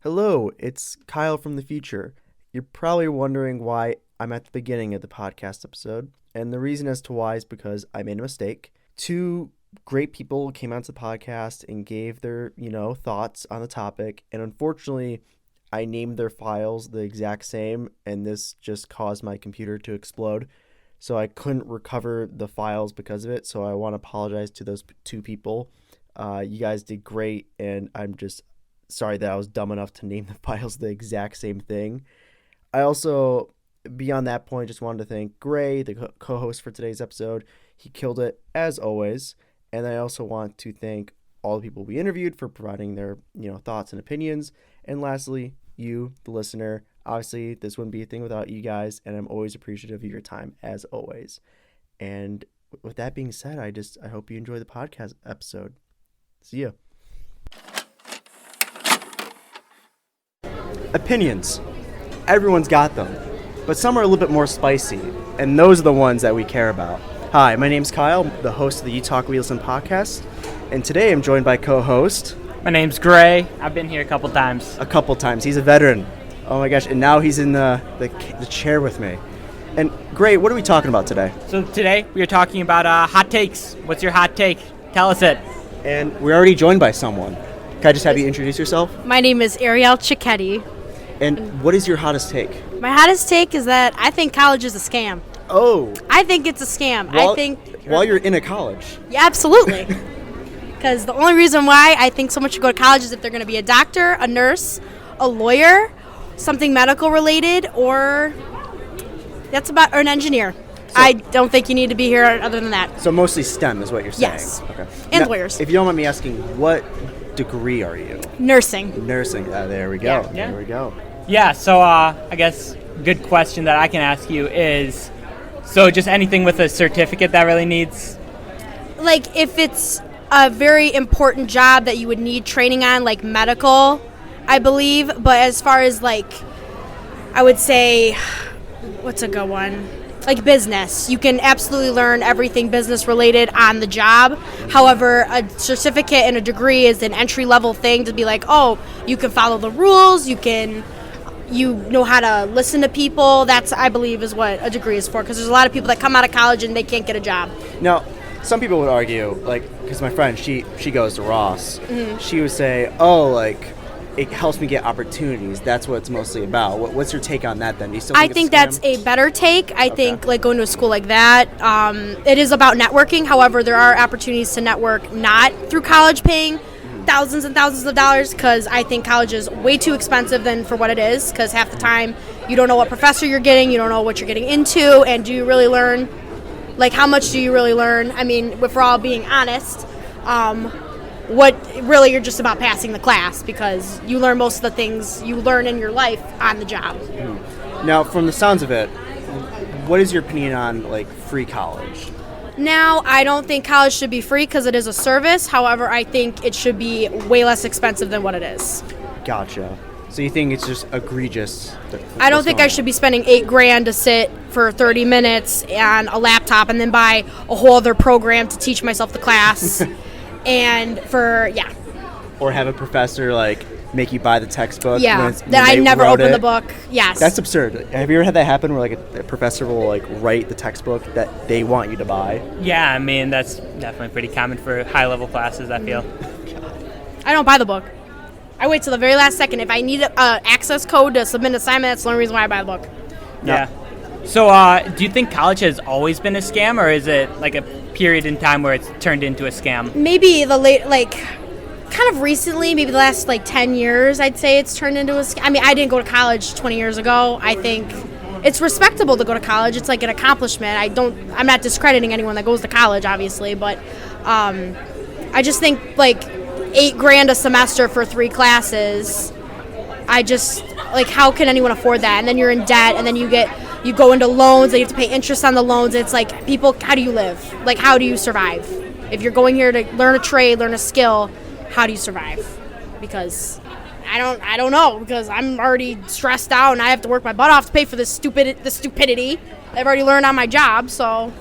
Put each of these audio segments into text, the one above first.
Hello, it's Kyle from the future. You're probably wondering why I'm at the beginning of the podcast episode, and the reason as to why is because I made a mistake. Two great people came onto the podcast and gave their, thoughts on the topic, and unfortunately, I named their files the exact same, and this just caused my computer to explode. So I couldn't recover the files because of it, so I want to apologize to those two people. You guys did great, and I'm just sorry that I was dumb enough to name the files the exact same thing. I also, beyond that point, just wanted to thank Gray, the co-host for today's episode. He killed it, as always. And I also want to thank all the people we interviewed for providing their, thoughts and opinions. And lastly, you, the listener. Obviously, this wouldn't be a thing without you guys, and I'm always appreciative of your time, as always. And with that being said, I hope you enjoy the podcast episode. See ya. Opinions. Everyone's got them, but some are a little bit more spicy, and those are the ones that we care about. Hi, my name's Kyle, the host of the You Talk We Listen podcast, and today I'm joined by co-host. My name's Gray. I've been here a couple times. He's a veteran. Oh my gosh, and now he's in the chair with me. And Gray, what are we talking about today? So today we are talking about hot takes. What's your hot take? Tell us it. And we're already joined by someone. Can I just have you introduce yourself? My name is Ariel Cicchetti. And what is your hottest take? My hottest take is that I think college is a scam. Oh. I think it's a scam. While you're in a college. Yeah, absolutely. Because the only reason why I think someone should go to college is if they're going to be a doctor, a nurse, a lawyer, something medical related, or an engineer. So, I don't think you need to be here other than that. So mostly STEM is what you're saying? Yes. Okay. And lawyers. If you don't mind me asking, what degree are you? Nursing. There we go. Yeah. There we go. Yeah, so I guess a good question that I can ask you is, so just anything with a certificate that really needs? Like if it's a very important job that you would need training on, like medical, I believe. But as far as I would say, what's a good one? Like business. You can absolutely learn everything business related on the job. However, a certificate and a degree is an entry level thing to be like, oh, you can follow the rules, you know how to listen to people. That's, I believe, is what a degree is for, because there's a lot of people that come out of college and they can't get a job. Now, some people would argue, because my friend, she goes to Ross, she would say, it helps me get opportunities. That's what it's mostly about. What's your take on that then? Do you still think I think that's a better take. I think going to a school like that, it is about networking. However, there are opportunities to network not through college paying thousands and thousands of dollars, because I think college is way too expensive than for what it is, because half the time you don't know what professor you're getting, you don't know what you're getting into, and do you really learn? How much do you really learn? I mean, if we're all being honest, what really you're just about passing the class, because you learn most of the things you learn in your life on the job. Now, from the sounds of it, what is your opinion on free college? Now, I don't think college should be free because it is a service. However, I think it should be way less expensive than what it is. Gotcha. So you think it's just egregious? I don't think I should be spending $8,000 to sit for 30 minutes on a laptop and then buy a whole other program to teach myself the class. Or have a professor make you buy the textbook. Yeah, that I never open the book. Yes. That's absurd. Have you ever had that happen where a professor will write the textbook that they want you to buy? Yeah, I mean, that's definitely pretty common for high-level classes, I feel. I don't buy the book. I wait till the very last second. If I need an access code to submit an assignment, that's the only reason why I buy the book. Yeah. So do you think college has always been a scam, or is it a period in time where it's turned into a scam? Maybe kind of recently, maybe the last 10 years, I'd say it's turned into a scam. I mean, I didn't go to college 20 years ago. I think it's respectable to go to college. It's an accomplishment. I'm not discrediting anyone that goes to college, obviously, but I just think $8,000 a semester for 3 classes. I just how can anyone afford that? And then you're in debt, and then you go into loans, and you have to pay interest on the loans. It's people, how do you live? How do you survive? If you're going here to learn a trade, learn a skill, how do you survive? Because I don't know, because I'm already stressed out and I have to work my butt off to pay for the stupidity I've already learned on my job. So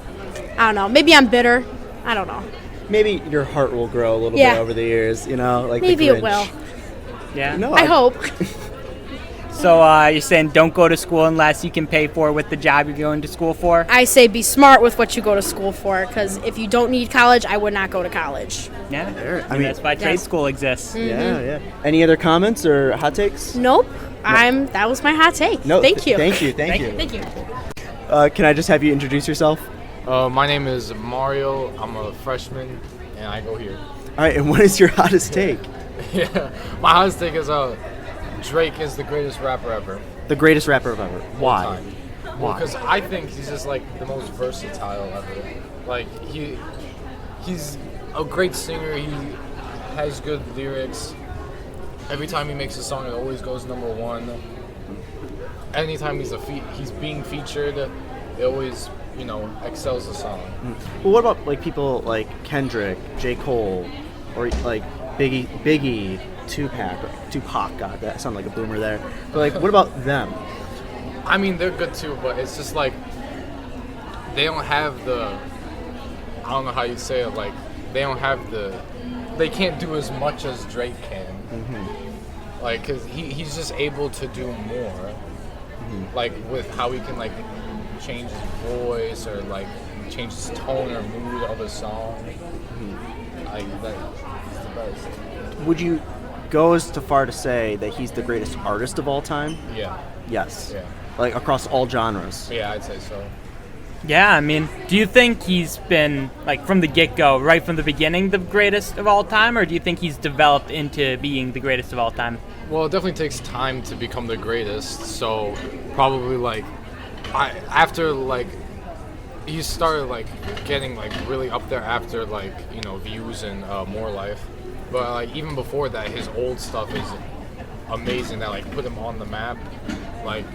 I don't know. Maybe I'm bitter. I don't know. Maybe your heart will grow a little bit over the years, like maybe the Grinch. it will. Yeah. No, I hope. So you're saying don't go to school unless you can pay for it with the job you're going to school for? I say be smart with what you go to school for, because if you don't need college, I would not go to college. Yeah. I mean, That's why trade school exists. Yeah. Any other comments or hot takes? Nope. That was my hot take. No. Thank you. Thank you. Thank you. Thank you. Can I just have you introduce yourself? My name is Mario. I'm a freshman, and I go here. All right. And what is your hottest take? Yeah, my hottest take is Drake is the greatest rapper ever. The greatest rapper ever. Why? Time. Why? Because I think he's just like the most versatile ever. Like he's a great singer. He has good lyrics. Every time he makes a song, it always goes number one. Anytime he's being featured, it always excels the song. Well, what about like people like Kendrick, J. Cole, or like Biggie, Tupac? God, that sounded like a boomer there. But like, what about them? I mean, they're good too, but it's just like they don't have I don't know how you say it. Like they can't do as much as Drake can. Mm-hmm. Like, cause he's just able to do more. Mm-hmm. Like with how he can like change his voice or like change his tone or mood of a song. Mm-hmm. Like that's the best. Would you go as far to say that he's the greatest artist of all time? Yeah. Yes. Yeah. Like across all genres. Yeah, I'd say so. Yeah, I mean, do you think he's been, like, from the get-go, right from the beginning, the greatest of all time, or do you think he's developed into being the greatest of all time? Well, it definitely takes time to become the greatest, so probably, like, after, like, he started, like, getting, like, really up there after, like, Views and More Life, but, like, even before that, his old stuff is amazing that, like, put him on the map, like,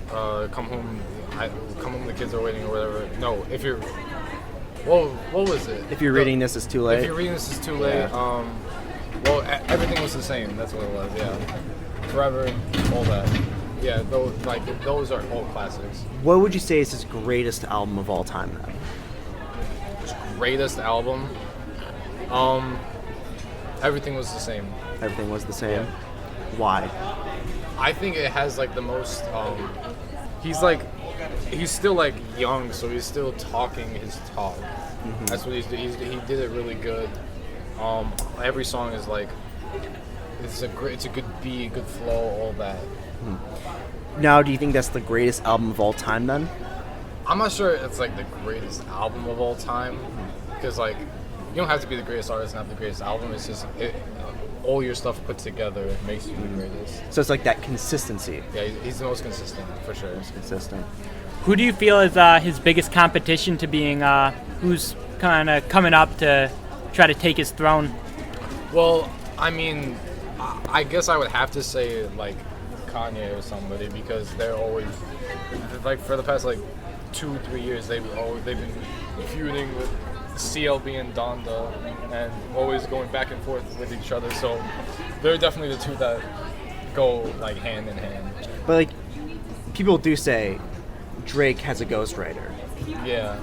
Come Home, the kids are waiting or whatever. No, if you're, what was it? If you're reading this, it's too late. If you're reading this, it's too late. Yeah. Well, everything was the same. That's what it was. Yeah, Forever, all that. Yeah, those are all classics. What would you say is his greatest album of all time then? His greatest album. Everything was the same. Everything was the same. Yeah. Why? I think it has like the most. He's still like young, so he's still talking his talk. Mm-hmm. That's what he did it really good. Every song is like it's a good beat, good flow, all that. Now, do you think that's the greatest album of all time then? I'm not sure it's like the greatest album of all time, because like you don't have to be the greatest artist and have the greatest album. It's just all your stuff put together makes you the greatest. So it's like that consistency. Yeah, he's the most consistent for sure. Most consistent. Who do you feel is his biggest competition to being, who's kind of coming up to try to take his throne? Well, I mean, I guess I would have to say like Kanye or somebody, because they're always like for the past like 2-3 years they've been feuding with CLB and Donda and always going back and forth with each other. So they're definitely the two that go like hand in hand. But like, people do say Drake has a ghostwriter. Yeah.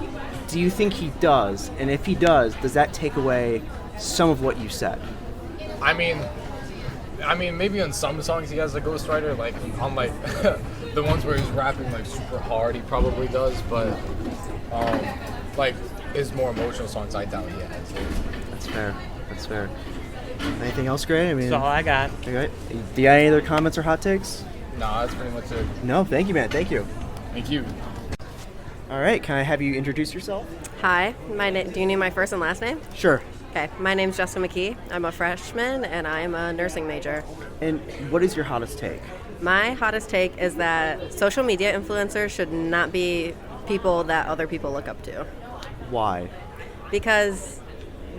Do you think he does? And if he does that take away some of what you said? I mean, maybe on some songs he has a ghostwriter, like on like the ones where he's rapping like super hard, he probably does. But like his more emotional songs, I doubt he has. That's fair. Anything else, Gray? I mean, That's all I got. Okay. Do you have any other comments or hot takes? Nah, that's pretty much it. No, thank you, man. Thank you. Thank you. All right, can I have you introduce yourself? Hi, do you need my first and last name? Sure. Okay, my name's Jessica McKee. I'm a freshman and I'm a nursing major. And what is your hottest take? My hottest take is that social media influencers should not be people that other people look up to. Why? Because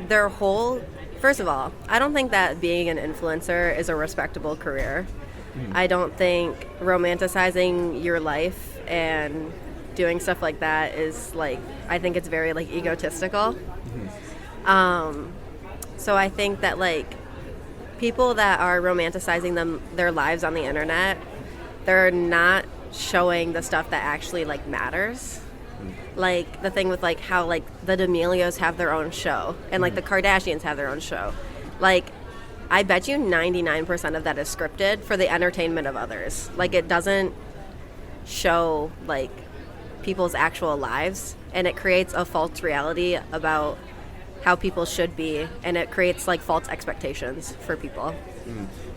first of all, I don't think that being an influencer is a respectable career. I don't think romanticizing your life and doing stuff like that is like, I think it's very like egotistical. So I think that like people that are romanticizing their lives on the internet, they're not showing the stuff that actually like matters. Like the thing with like how like the D'Amelios have their own show and like the Kardashians have their own show. Like I bet you 99% of that is scripted for the entertainment of others. Like, it doesn't show, like, people's actual lives, and it creates a false reality about how people should be, and it creates, like, false expectations for people.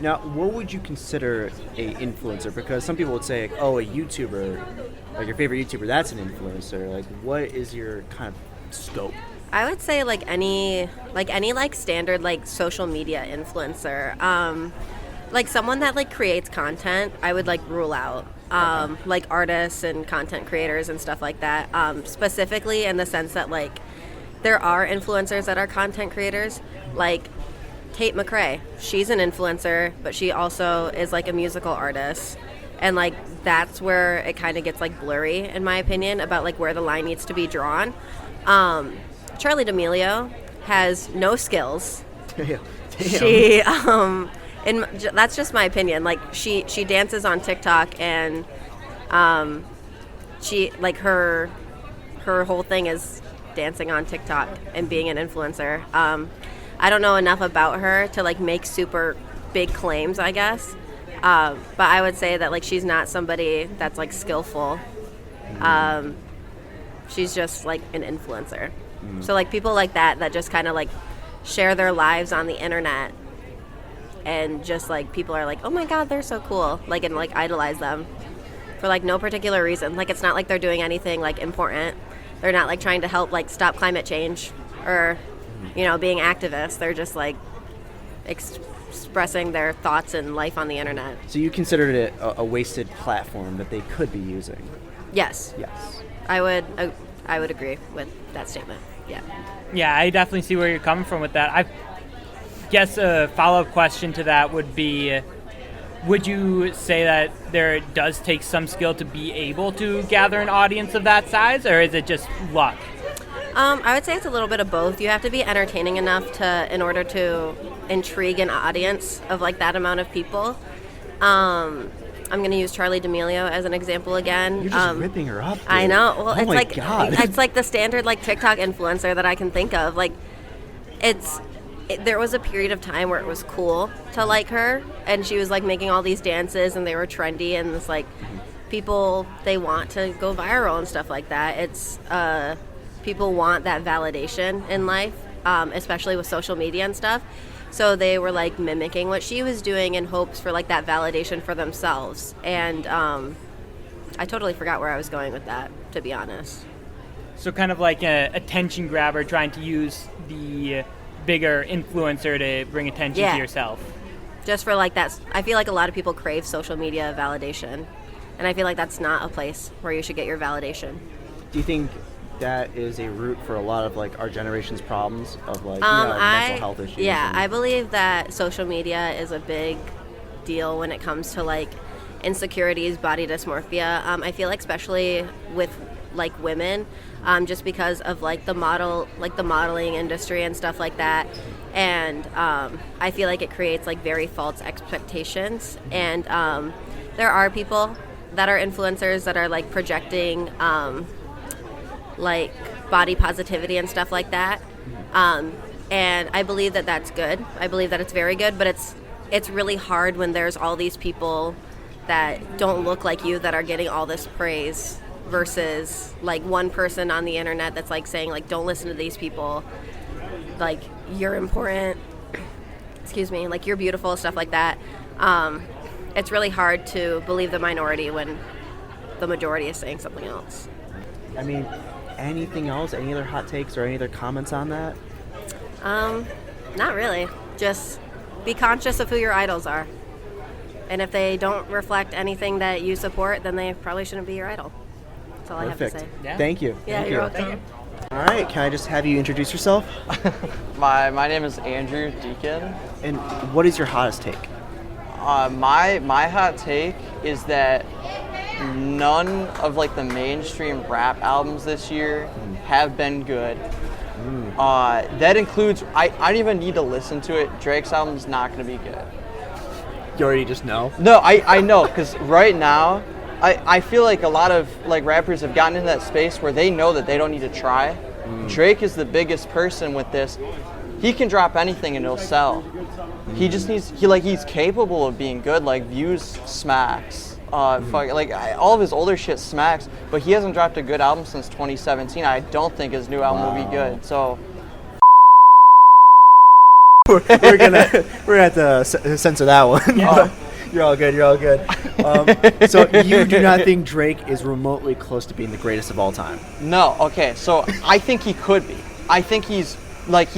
Now, what would you consider a influencer? Because some people would say, like, oh, a YouTuber, like your favorite YouTuber, that's an influencer. Like, what is your kind of scope? I would say any standard like social media influencer, like someone that like creates content, I would like rule out. Like artists and content creators and stuff like that. Specifically in the sense that like there are influencers that are content creators, like Tate McRae. She's an influencer, but she also is like a musical artist. And like that's where it kind of gets like blurry, in my opinion, about like where the line needs to be drawn. Charli D'Amelio has no skills. Damn. She, and that's just my opinion. Like she dances on TikTok, and she like her whole thing is dancing on TikTok and being an influencer. I don't know enough about her to like make super big claims, I guess. But I would say that like she's not somebody that's like skillful. She's just like an influencer. So like people like that just kind of like share their lives on the internet, and just like people are like, oh my god, they're so cool, like, and like idolize them for like no particular reason. Like it's not like they're doing anything like important. They're not like trying to help like stop climate change or being activists. They're just like expressing their thoughts and life on the internet. So you considered it a wasted platform that they could be using? Yes. Yes. I would agree with that statement. Yeah. Yeah, I definitely see where you're coming from with that. I guess a follow-up question to that would be, would you say that there does take some skill to be able to gather an audience of that size, or is it just luck? I would say it's a little bit of both. You have to be entertaining enough in order to intrigue an audience of like that amount of people. I'm going to use Charli D'Amelio as an example again. You're just ripping her up, dude. I know. Well, oh it's my like God. It's like the standard like TikTok influencer that I can think of. Like, there was a period of time where it was cool to like her, and she was like making all these dances, and they were trendy, and it's like people, they want to go viral and stuff like that. It's people want that validation in life, especially with social media and stuff. So they were like mimicking what she was doing in hopes for like that validation for themselves. And I totally forgot where I was going with that, to be honest. So kind of like an attention grabber trying to use the bigger influencer to bring attention to yourself. Just for like that, I feel like a lot of people crave social media validation. And I feel like that's not a place where you should get your validation. Do you think that is a root for a lot of like our generation's problems of like mental health issues? Yeah, I believe that social media is a big deal when it comes to like insecurities, body dysmorphia. I feel like especially with like women, just because of like the modeling industry and stuff like that. And I feel like it creates like very false expectations. And there are people that are influencers that are like projecting like body positivity and stuff like that, and I believe that that's good. I believe that it's very good, but it's really hard when there's all these people that don't look like you that are getting all this praise versus like one person on the internet that's like saying like, don't listen to these people, like you're important, excuse me, like you're beautiful, stuff like that. It's really hard to believe the minority when the majority is saying something else. I mean, anything else? Any other hot takes or any other comments on that? Not really. Just be conscious of who your idols are. And if they don't reflect anything that you support, then they probably shouldn't be your idol. That's all Perfect. I have to say. Yeah. Thank you. Yeah, Thank you're you. welcome. All right, can I just have you introduce yourself? My name is Andrew Deacon. And what is your hottest take? My hot take is that none of like the mainstream rap albums this year have been good. That includes, I don't even need to listen to it. Drake's album's not going to be good. You already just know? No, I know, because right now, I feel like a lot of like rappers have gotten into that space where they know that they don't need to try. Drake is the biggest person with this. he can drop anything and it'll sell. He just needs he's capable of being good. Like Views smacks. All of his older shit smacks, but he hasn't dropped a good album since 2017. I don't think his new album will be good. So we're gonna have to censor that one. Yeah. You're all good. So you do not think Drake is remotely close to being the greatest of all time? no, okay. So I think he could be. I think he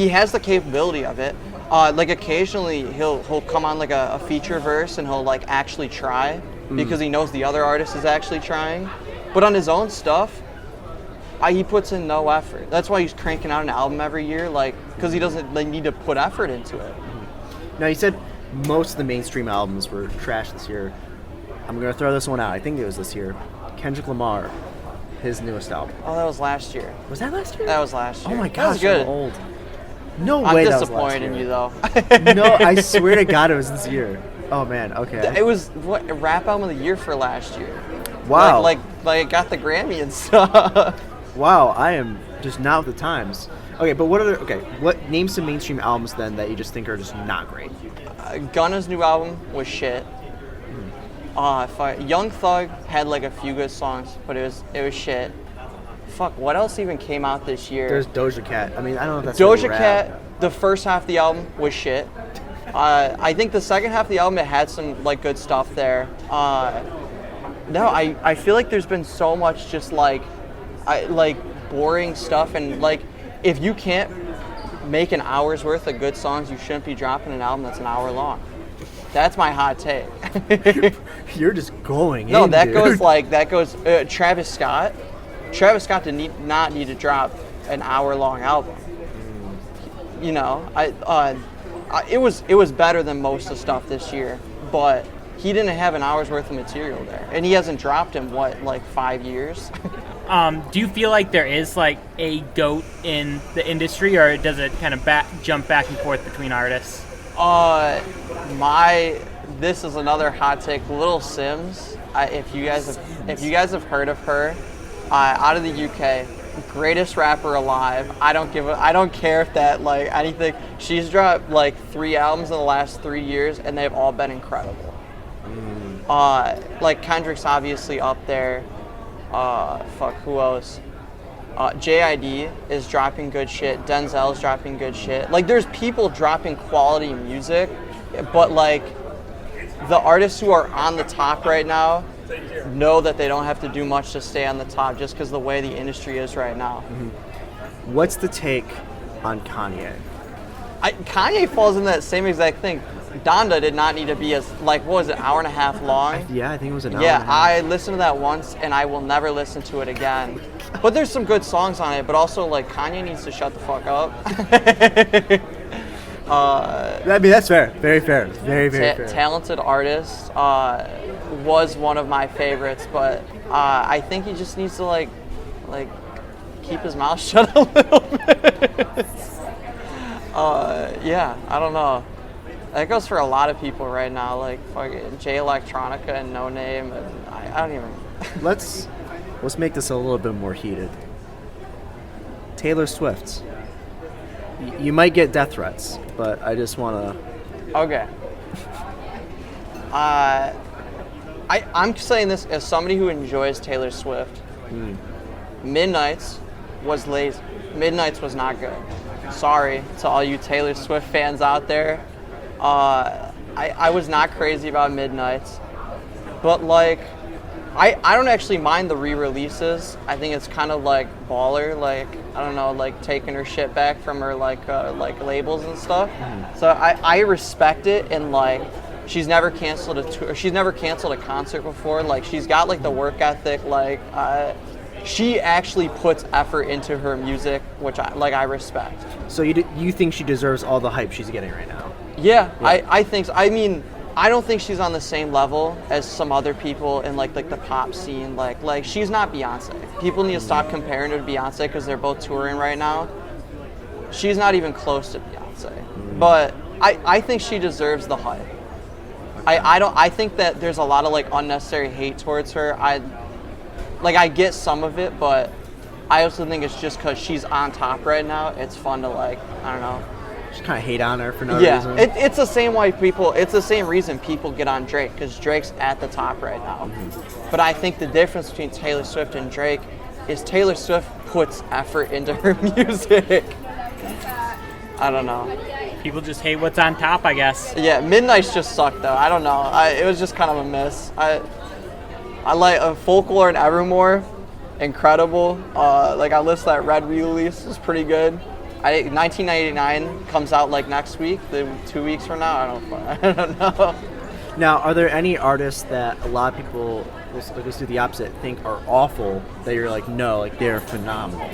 has the capability of it. Occasionally he'll come on like a feature verse and he'll like actually try because he knows the other artist is actually trying. But on his own stuff, he puts in no effort. That's why he's cranking out an album every year, because he doesn't need to put effort into it. Now, you said most of the mainstream albums were trash this year. I'm going to throw this one out. I think it was this year. Kendrick Lamar, his newest album. Oh, that was last year. Was that last year? That was last year. Oh my That gosh, was good. I'm old. No I'm way that was last disappointed in year. you, though. No, I swear to God it was this year. Oh, man, okay. It was a rap album of the year for last year. Wow. Like it got the Grammy and stuff. Wow, I am just not with the times. Okay, but what name some mainstream albums then that you just think are just not great? Gunna's new album was shit. Young Thug had like a few good songs, but it was shit. Fuck, what else even came out this year? There's Doja Cat. I mean, I don't know if that's Doja really rap. Cat, the first half of the album was shit. I think the second half of the album, it had some like good stuff there. No, I feel like there's been so much just boring stuff, and like if you can't make an hour's worth of good songs, you shouldn't be dropping an album that's an hour long. That's my hot take. You're just going No, in, that dude. goes Travis Scott. Travis Scott did not need to drop an hour-long album. You know, it was better than most of the stuff this year, but he didn't have an hour's worth of material there, and he hasn't dropped in 5 years. Do you feel like there is like a GOAT in the industry, or does it kind of jump back and forth between artists? This is another hot take. Lil Sims. If you guys have heard of her, out of the UK, greatest rapper alive. I don't care if that anything. She's dropped 3 albums in the last 3 years, and they've all been incredible. Kendrick's obviously up there. Who else? JID is dropping good shit. Denzel's dropping good shit. There's people dropping quality music, but the artists who are on the top right now know that they don't have to do much to stay on the top just because the way the industry is right now. Mm-hmm. What's the take on Kanye? Kanye falls in that same exact thing. Donda did not need to be as what was it, hour and a half long? Yeah, I think it was an hour. Yeah, and a half. I listened to that once and I will never listen to it again. But there's some good songs on it, but also Kanye needs to shut the fuck up. I mean, that's fair. Very fair. Very, very fair. Talented artist, was one of my favorites, but I think he just needs to keep his mouth shut a little bit. Yeah, I don't know. That goes for a lot of people right now, fucking Jay Electronica and No Name, and I don't even. Let's make this a little bit more heated. Taylor Swift. You might get death threats, but I just want to. Okay. I'm saying this as somebody who enjoys Taylor Swift. Midnights was lazy. Midnights was not good. Sorry to all you Taylor Swift fans out there. I was not crazy about Midnights, but I don't actually mind the re-releases. I think it's kind of baller, I don't know, taking her shit back from her labels and stuff. So I respect it, and she's never canceled a tour. She's never canceled a concert before. She's got the work ethic. She actually puts effort into her music, which I respect. So you think she deserves all the hype she's getting right now? Yeah. I think so. I mean, I don't think she's on the same level as some other people in the pop scene. She's not Beyonce. People need to stop comparing her to Beyonce because they're both touring right now. She's not even close to Beyonce. But I think she deserves the hype. I think that there's a lot of unnecessary hate towards her. I get some of it, but I also think it's just because she's on top right now. It's fun to I don't know, just kind of hate on her for no Yeah, reason. it's the same way people. It's the same reason people get on Drake because Drake's at the top right now. But I think the difference between Taylor Swift and Drake is Taylor Swift puts effort into her music. I don't know. People just hate what's on top, I guess. Yeah, Midnight's just sucked though. I don't know. It was just kind of a miss. I like Folklore and Evermore, incredible. Like I listened to that Red re-release, it's pretty good. 1999 comes out like next week, 2 weeks from now. I don't know. Now, are there any artists that a lot of people, let's do the opposite, think are awful that you're like, no, like they're phenomenal?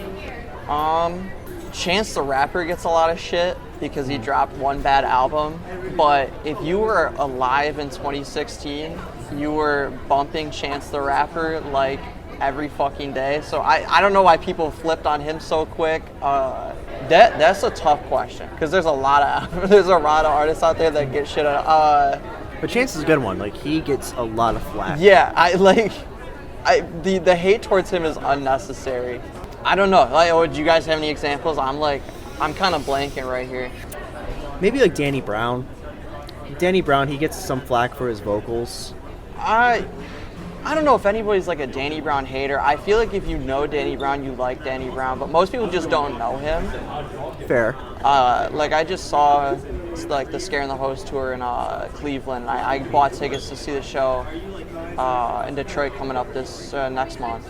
Chance the Rapper gets a lot of shit because he dropped one bad album. But if you were alive in 2016, you were bumping Chance the Rapper like every fucking day. So I don't know why people flipped on him so quick. That's a tough question because there's a lot of artists out there that get shit on. But Chance is a good one. Like, he gets a lot of flack. Yeah, the hate towards him is unnecessary. I don't know. Like, do you guys have any examples? I'm kind of blanking right here. Maybe like Danny Brown. Danny Brown, he gets some flack for his vocals. I don't know if anybody's like a Danny Brown hater. I feel like if you know Danny Brown, you like Danny Brown, but most people just don't know him. Fair. Like I just saw like the Scare and the Hose tour in Cleveland. I bought tickets to see the show in Detroit coming up this next month.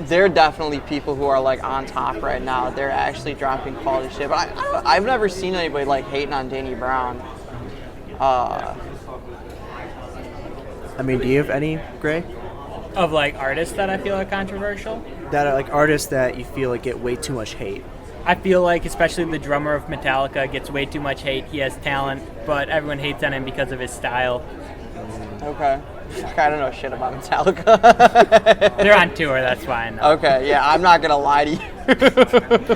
There are definitely people who are like on top right now. They're actually dropping quality shit, but I've never seen anybody like hating on Danny Brown. I mean, do you have any, Gray? Of like artists that I feel are controversial. That are like artists that you feel like get way too much hate? I feel like especially the drummer of Metallica gets way too much hate. He has talent, but everyone hates on him because of his style. Okay. I don't know shit about Metallica. They're on tour, that's why I know. Okay, yeah, I'm not gonna lie to you.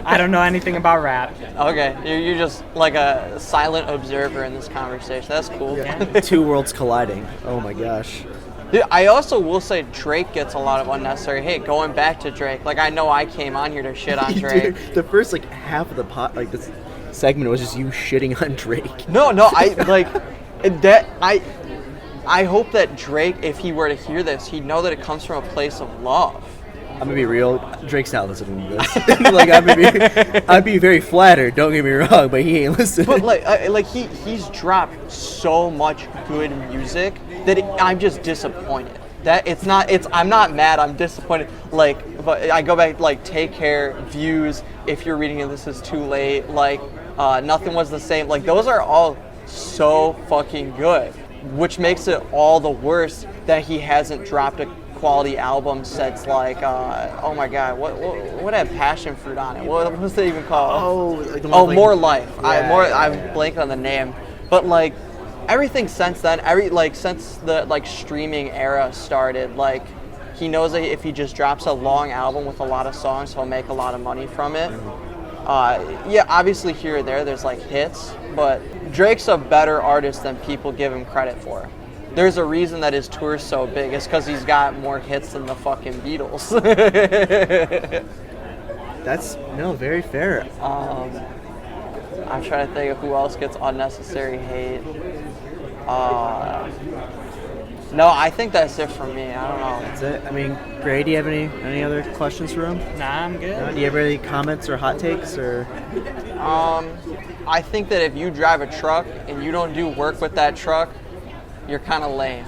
I don't know anything about rap. Okay, you're just like a silent observer in this conversation. That's cool. Yeah. Two worlds colliding. Oh my gosh. Dude, I also will say Drake gets a lot of unnecessary hate. Going back to Drake, like I know I came on here to shit on Drake. Dude, the first like half of the like this segment was just you shitting on Drake. No, I hope that Drake, if he were to hear this, he'd know that it comes from a place of love. I'm gonna be real. Drake's not listening to this. Like I'd be very flattered. Don't get me wrong, but he ain't listening. But he's dropped so much good music that I'm just disappointed. I'm not mad. I'm disappointed. But I go back like Take Care, Views. If you're reading it, this is too late. Nothing Was the Same. Like those are all so fucking good, which makes it all the worse that he hasn't dropped a quality album since oh my god, what had Passion Fruit on it? What was it even called? More Life. I'm blanking on the name, but like everything since then, since the streaming era started, he knows that if he just drops a long album with a lot of songs, he'll make a lot of money from it. Obviously here or there's hits, but Drake's a better artist than people give him credit for. There's a reason that his tour's so big. It's because he's got more hits than the fucking Beatles. That's very fair. I'm trying to think of who else gets unnecessary hate. No, I think that's it for me. I don't know. That's it. I mean, Gray, do you have any other questions for him? Nah, I'm good. Do you have any comments or hot takes or? I think that if you drive a truck and you don't do work with that truck, you're kind of lame.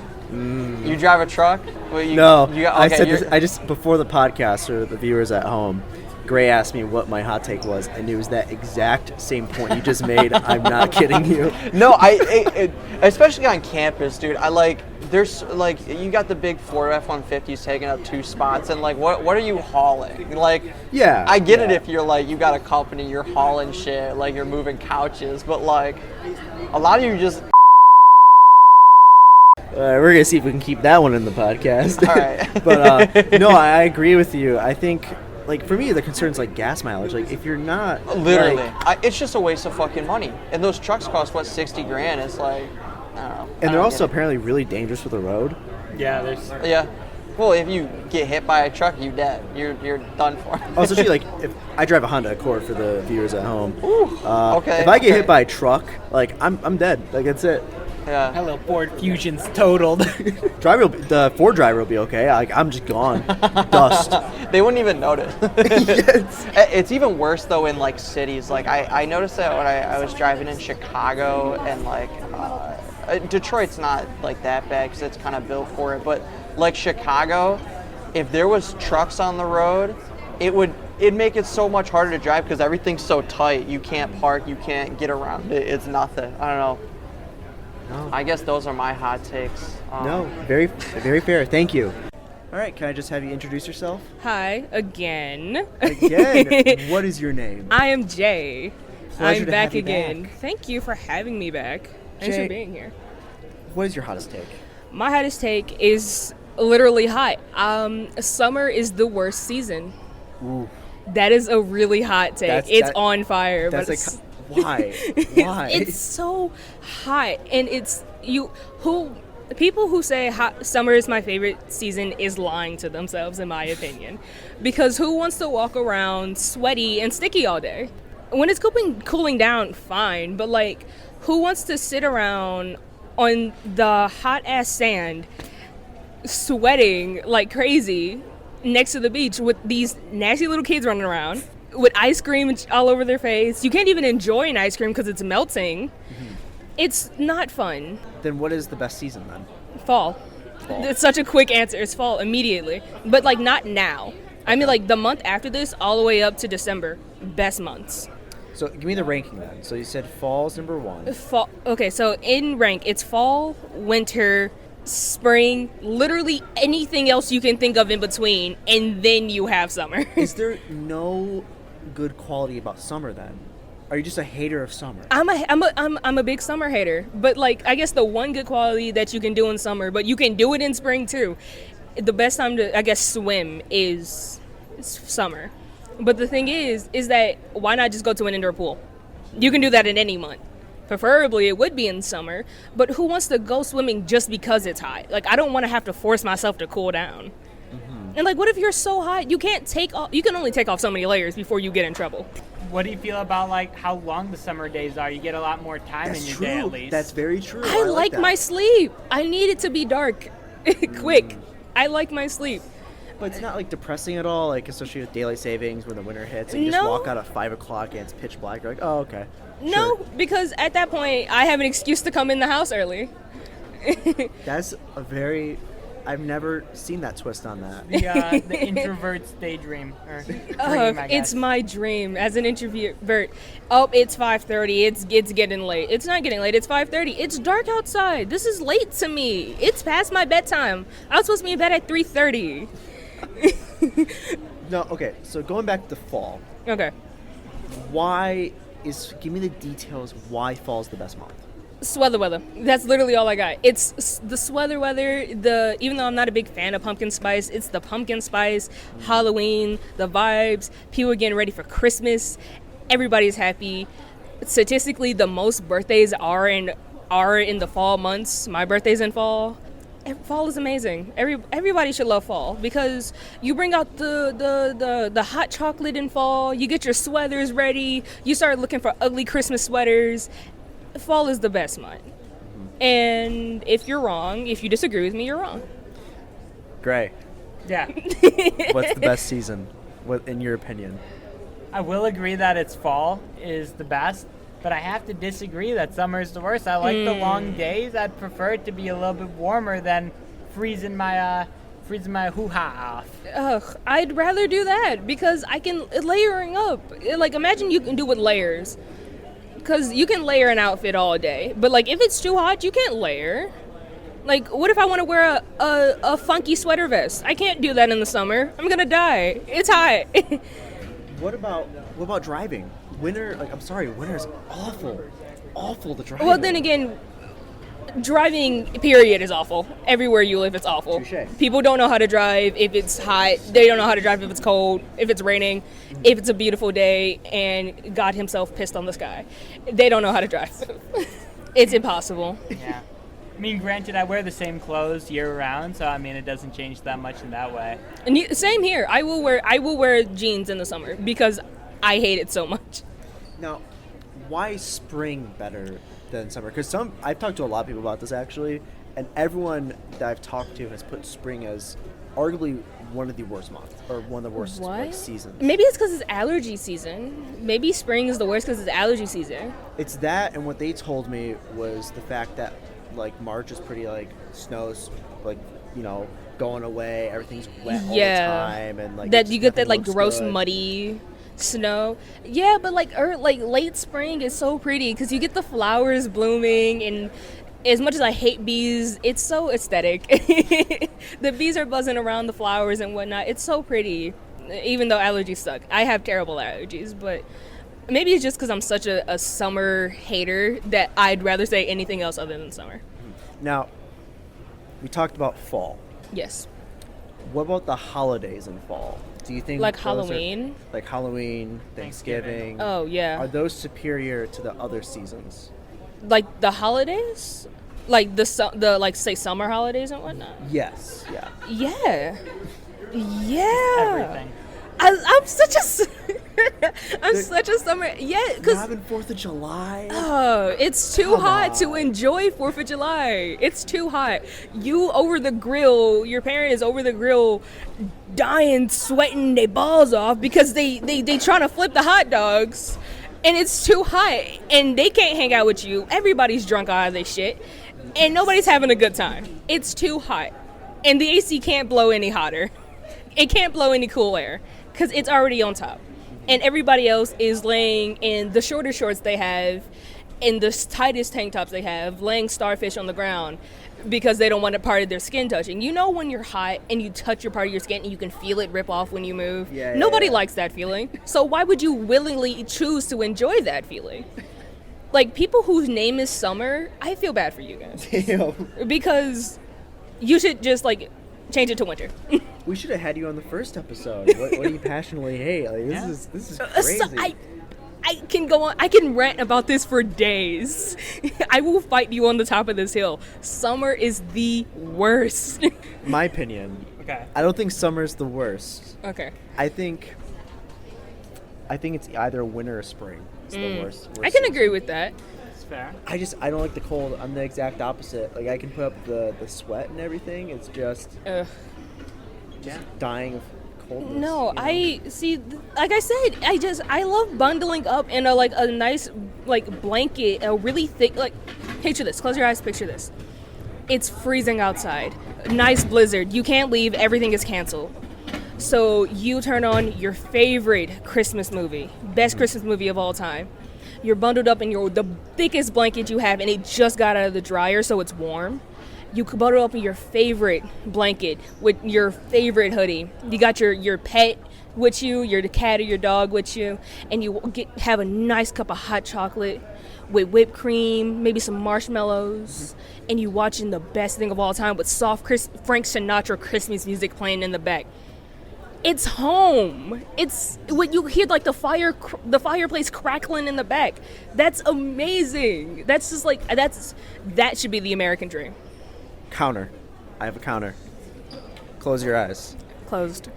You drive a truck? Well, I said this. I just before the podcast or the viewers at home, Gray asked me what my hot take was, and it was that exact same point you just made. I'm not kidding you. No, especially on campus, dude. There's you got the big Ford F-150s taking up 2 spots, and what are you hauling? Yeah, I get it if you're you got a company, you're hauling shit, you're moving couches, but a lot of you just. We're gonna see if we can keep that one in the podcast. All right. But no, I agree with you. I think. For me, the concern's gas mileage. If you're not literally, it's just a waste of fucking money. And those trucks cost $60,000. It's I don't know. And they're also apparently really dangerous for the road. Yeah, there's. Yeah, Well, if you get hit by a truck, you dead. You're done for. Oh, especially like if I drive a Honda Accord for the viewers at home. Okay. If I get okay. hit by a truck, like I'm dead. Like that's it. Yeah. My little Ford Fusion's totaled. The Ford driver will be okay. Like I'm just gone, dust. They wouldn't even notice. It's even worse though in like cities. Like I noticed that when I was driving in Chicago and like Detroit's not like that bad because it's kind of built for it. But like Chicago, if there was trucks on the road, it'd make it so much harder to drive because everything's so tight. You can't park. You can't get around it. It's nothing. I don't know. No. I guess those are my hot takes. No, very very fair. Thank you. All right, can I just have you introduce yourself? Hi, again. Again, what is your name? I am Jay. Pleasure I'm to back have you again. back. Thank you for having me back. Thanks Jay. for being here. What is your hottest take? My hottest take is literally hot. Summer is the worst season. Ooh, That is a really hot take. It's on fire. that's but like it's, why? Why? it's so hot, and people who say summer is my favorite season is lying to themselves, in my opinion, because who wants to walk around sweaty and sticky all day? When it's cooling down, fine, but like, who wants to sit around on the hot ass sand, sweating like crazy next to the beach with these nasty little kids running around? With ice cream all over their face. You can't even enjoy an ice cream because it's melting. It's not fun. Then what is the best season then? Fall. It's such a quick answer. It's fall immediately. But like not now. I mean like the month after this all the way up to December. Best months. So give me the ranking then. So you said fall's number 1. Fall. Okay, so in rank, it's fall, winter, spring, literally anything else you can think of in between, and then you have summer. Is there no good quality about summer then? Are you just a hater of summer? I'm a big summer hater, but like I guess the one good quality that you can do in summer, but you can do it in spring too. The best time to I guess swim is summer. But the thing is that why not just go to an indoor pool? You can do that in any month. Preferably it would be in summer, but who wants to go swimming just because it's hot? Like I don't want to have to force myself to cool down. And like what if you're so hot you can only take off so many layers before you get in trouble. What do you feel about like how long the summer days are? You get a lot more time in your day at least. That's very true. I like that. my sleep. I need it to be dark quick. I like my sleep. But it's not like depressing at all, like especially with daylight savings when the winter hits and you just No. walk out at 5 o'clock and it's pitch black. You're like, oh, okay. No, Sure. because at that point I have an excuse to come in the house early. That's a very. I've never seen that twist on that. The introvert's daydream or dream, I guess. It's my dream as an introvert. Oh, it's 5:30. It's getting late. It's not getting late. It's 5:30. It's dark outside. This is late to me. It's past my bedtime. I was supposed to be in bed at 3:30. No, okay. So going back to fall, Okay. give me the details why fall's the best month. Sweather weather. That's literally all I got. It's the sweather weather. Even though I'm not a big fan of pumpkin spice, it's the pumpkin spice, Halloween, the vibes. People are getting ready for Christmas. Everybody's happy. Statistically, the most birthdays are in the fall months. My birthday's in fall. Fall is amazing. Everybody should love fall because you bring out the hot chocolate in fall. You get your sweaters ready. You start looking for ugly Christmas sweaters. Fall is the best month. And if you disagree with me, you're wrong. Gray, Yeah. what's the best season? What, in your opinion? I will agree that it's fall is the best, but I have to disagree that summer is the worst. I like the long days. I'd prefer it to be a little bit warmer than freezing my hoo-ha off. Ugh, I'd rather do that because I can layering up. Like imagine you can do with layers. Because you can layer an outfit all day, but like if it's too hot, you can't layer. Like, what if I want to wear a funky sweater vest? I can't do that in the summer. I'm gonna die. It's hot. What about driving? Winter is awful. Awful to drive. Well, then again, driving period is awful. Everywhere you live, it's awful. Touché. People don't know how to drive if it's hot. They don't know how to drive if it's cold, if it's raining, if it's a beautiful day, and God himself pissed on the sky. They don't know how to drive. It's impossible. Yeah. I mean, granted, I wear the same clothes year round, so I mean, it doesn't change that much in that way. And same here. I will wear jeans in the summer because I hate it so much. Now, why is spring better than summer? Because I've talked to a lot of people about this actually, and everyone that I've talked to has put spring as arguably one of the worst months or one of the worst like, seasons. Maybe it's because it's allergy season. Maybe spring is the worst because it's allergy season. It's that, and what they told me was the fact that like March is pretty like snow's like going away, everything's wet all the time, and like that you get that like gross good. muddy snow. Yeah, but like late spring is so pretty because you get the flowers blooming, and as much as I hate bees, it's so aesthetic. The bees are buzzing around the flowers and whatnot. It's so pretty, even though allergies suck. I have terrible allergies, but maybe it's just because I'm such a summer hater that I'd rather say anything else other than summer. Now, we talked about fall. Yes. What about the holidays in fall? Do you think Like those Halloween? like Halloween, Thanksgiving. Oh, yeah. Are those superior to the other seasons? Like the holidays? Like the like say summer holidays and whatnot? Yes. Yeah. Yeah. Yeah. Everything. I'm such a summer. Yeah, Not because having 4th of July. it's too hot to enjoy 4th of July. It's too hot. You over the grill. Your parent is over the grill, dying, sweating their balls off because they trying to flip the hot dogs, and it's too hot, and they can't hang out with you. Everybody's drunk out of their shit, and nobody's having a good time. It's too hot, and the AC can't blow any hotter. It can't blow any cool air because it's already on top. And everybody else is laying in the shorter shorts they have, in the tightest tank tops they have, laying starfish on the ground because they don't want a part of their skin touching. You know when you're hot and you touch your part of your skin and you can feel it rip off when you move? Yeah, Nobody yeah. likes that feeling. So why would you willingly choose to enjoy that feeling? Like, people whose name is Summer, I feel bad for you guys. Damn. Because you should just, like, change it to winter. We should have had you on the first episode. What do you passionately hate? Like, this is crazy. So I can go on. I can rant about this for days. I will fight you on the top of this hill. Summer is the worst. My opinion. Okay. I don't think summer's the worst. Okay. I think it's either winter or spring. It's the worst I can season. agree with that. That's fair. I don't like the cold. I'm the exact opposite. Like, I can put up the sweat and everything. It's just Ugh. dying of coldness. No, you know? I see. Like I said, I love bundling up in a nice like blanket, a really thick. Like, picture this. Close your eyes. Picture this. It's freezing outside. Nice blizzard. You can't leave. Everything is canceled. So you turn on your favorite Christmas movie, best Christmas movie of all time. You're bundled up in the thickest blanket you have, and it just got out of the dryer, so it's warm. You could bundle up in your favorite blanket with your favorite hoodie. You got your pet with you, your cat or your dog with you, and you have a nice cup of hot chocolate with whipped cream, maybe some marshmallows, and you watching the best thing of all time with soft Frank Sinatra Christmas music playing in the back. It's home. It's when you hear like the fireplace crackling in the back. That's amazing. That's just like that should be the American dream. Counter. I have a counter. Close your eyes. Closed.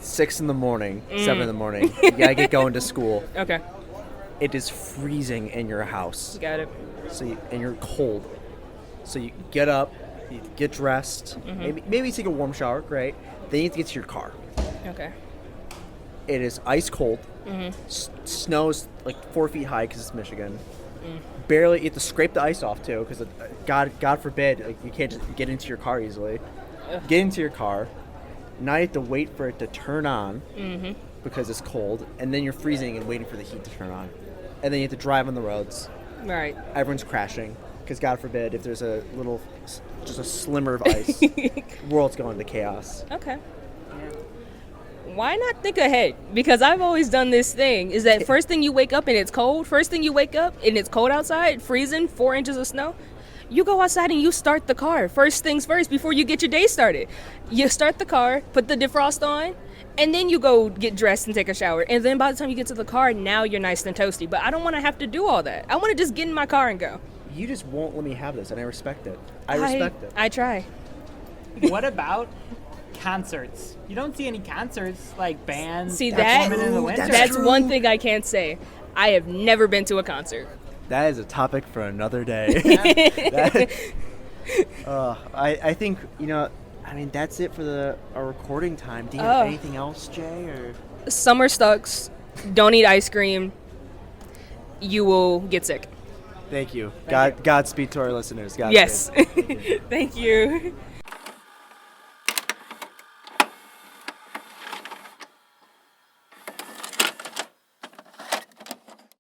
6 in the morning, 7 in the morning. You gotta get going to school. Okay, It is freezing in your house. got it. And you're cold. So you get up, you get dressed, maybe take a warm shower, great. Then you have to get to your car. Okay. It is ice cold. Snow's like 4 feet high because it's Michigan. Barely, you have to scrape the ice off too because God forbid, like, you can't just get into your car easily. Get into your car. Now you have to wait for it to turn on because it's cold, and then you're freezing and waiting for the heat to turn on. And then you have to drive on the roads. Right. Everyone's crashing because God forbid if there's just a slimmer of ice, world's going into chaos. Okay. Why not think ahead? Because I've always done this thing, is that first thing you wake up and it's cold, outside, freezing, 4 inches of snow, you go outside and you start the car. First things first, before you get your day started. You start the car, put the defrost on, and then you go get dressed and take a shower. And then by the time you get to the car, now you're nice and toasty. But I don't want to have to do all that. I want to just get in my car and go. you just won't let me have this, and I respect it. I respect it. I try. What about concerts? You don't see any concerts like bands. See, performing in the winter. that's one thing I can't say. I have never been to a concert. That is a topic for another day. I think, I mean, that's it for our recording time. Do you have anything else, Jay? Or Summer sucks. Don't eat ice cream. You will get sick. Thank you. Godspeed to our listeners. Godspeed. Yes. Thank you. Thank you.